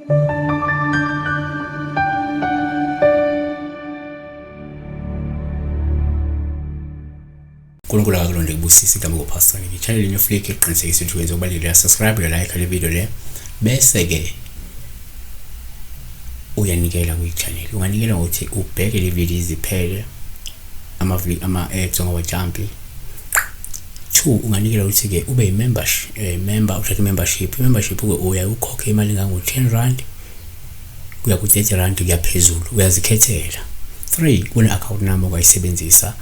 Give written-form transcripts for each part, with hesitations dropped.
uNkulunkulu akakulonde kubusisa igama kuPastor Nick. Channel yenye Flick iqinisekisa ukuthi wenza ukubalekela, subscribe, like le video le. Bese ke uyanikela ku channel. Unganikela ngokuthi ubheke le video iziphele ama-ads ongawajumpi. 2 unganikela ukuthi ke ube member uthathe membership ke uya ukhokhe imali engango 10 rand kuya ku 30 rand kuyaphezulu, uyazikhethela. 3 kune account number ongayisebenzisa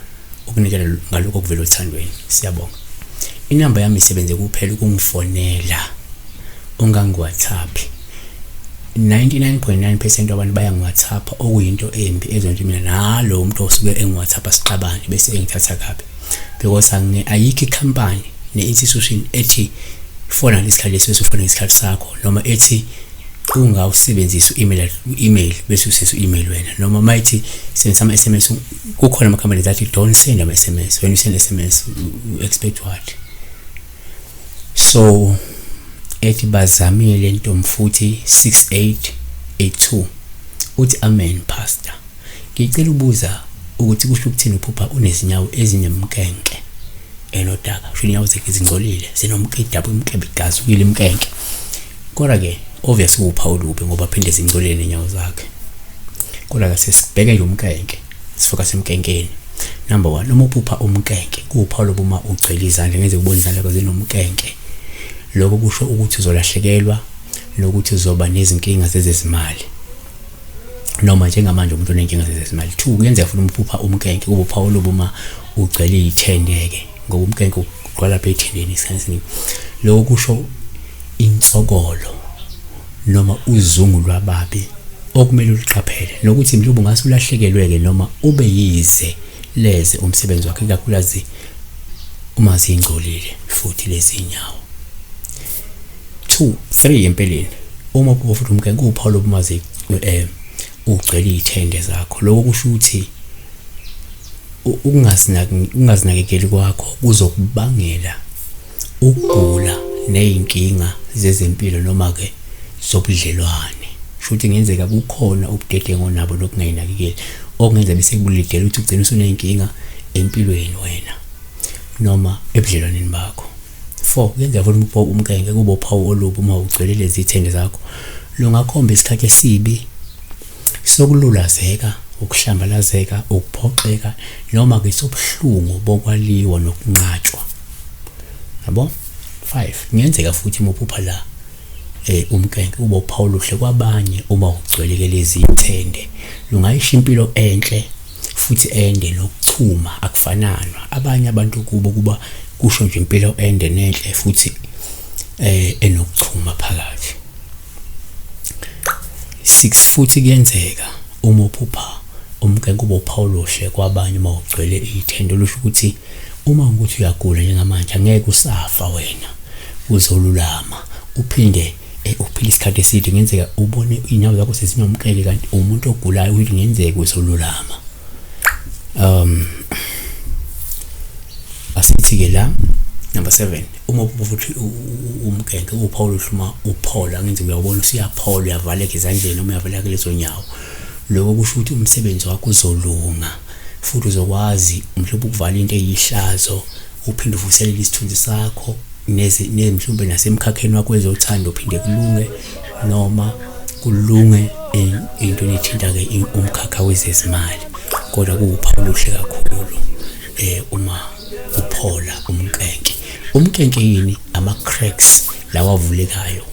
ukunikela ngalokho okuvela othandweni. Siyabonga. Inamba yami isebenze kuphela ukungifonela ongangi-WhatsApp. 99.9% abantu baya ngi-WhatsApp okuyinto embi ezonto mina nalo umuntu osuke engi-WhatsApp asixabane bese engithatha kabi. Because ayikho ikhampani ne-institution ethi fona ngesikhathi leso ufona ngesikhathi sakho, noma ethi ungawusebenzisa email bese usesa email wena, noma mayithi sendisa ama-SMS. Kukhona amakhampani athi don't send ama-SMS. When you send SMS you expect what? So ethi bazamile Ntomfuthi 6882 uthi amen pastor. Ngicela ubuza ukuthi kusho ukuthini uphupha unezinyawo ezinemkenke enodaka. Kusho inyawo zakhe zingcolile zinomqedabo imkebe igazukile imkenke. Kodwa ke obvious upha olubi ngoba phinde zingcolile nenyawo zakhe. Kodwa ke sesibheke lo mkenke, sifocus emkenkeni. Number 1, noma uphupha umkenke kupha olubi uma ugcwele izandla ngeze kubona izandla zinomkenke. Lokho kusho ukuthi uzolahlekelwa, lokuthi uzoba nezinkinga zezezimali. Noma njengamanje umuntu onenkinga zezezimali. 2 kuyenzeka futhi umphupha umkenke kube upha olubi uma ugcwele ithendeke, ngoba umkenke uqala phe ithendeni isensitive. Lokho kusho insokolo noma uzungu lwababi okumele uliqaphele, nokuthi mhlawumbe ungase ulahlekelwe noma ube yize leze umsebenzi wakhe kakhulukazi uma zingcolile futhi lezi inyawo. 3 empeleni uma uphupha futhi umkenke kupha olubi uma ugcwele ithende zakho. Lokho kusho ukuthi ungazinakekeli kwakho kuzokubangela ukugula nezinkinga zezempilo noma ke zobudlelwane. Futhi ngenzeka kukhona ubudedengo nabo lokungayinakekeli okungenza bese kubulidela ukuthi ugcine usunenkinga empilweni wena noma ebudlelwaneni bakho. 4 kuyenzeka futhi umkenke kube uphawu olubi uma ugcwele lezi ithende zakho. Lungakhomba isikhathi esibi sokululazeka, ukuhlambalazeka, ukuphoxeka noma ke sobuhlungu bokwaliwa nokunqatshwa. Yabo? 5 ngenzeka futhi uphupha la umkenke ube uphawu luhle kwabanye uma ugcweleke lezi ithende. Lungayisho impilo enhle futhi ende nokuchuma akufananwa. Abanye abantu kuba kusho nje impilo ende nenhle futhi enokuchuma phakathi. 6 futhi kuyenzeka uma uphupha umkenke ube uphawu luhle kwabanye uma ugcwele ithende. Lusho ukuthi uma ukuthi uyagula njengamanje angeke usafa wena, uzolulama uphinde uphile isikhathi eside. Ngenzeka ubone inyawo zakho sezinomkele kanti umuntu ogulayo ukuthi ngenzeka uzolulama. Asithi ke la number 7 uma futhi umkenke uphawu luhluma uphola, ngenzeka uyabona usiyaphola, uyavaleka izandleni noma uyavaleka lezo nyawo. Lokho kusho ukuthi umsebenzi wakho uzolunga futhi uzokwazi mhlawumbe ukuvala into eyihlazo, uphinde uvuselele isithunzi sakho mhlawumbe nasemkhakheni wakho wezothando uphinde kulunge noma kulunge into ethinta ke umkhakha wezezimali. Kodwa kuwuphawu luhle kakhulu uma uphola umkenke. Umkenke yini? Ama cracks lawa avulekayo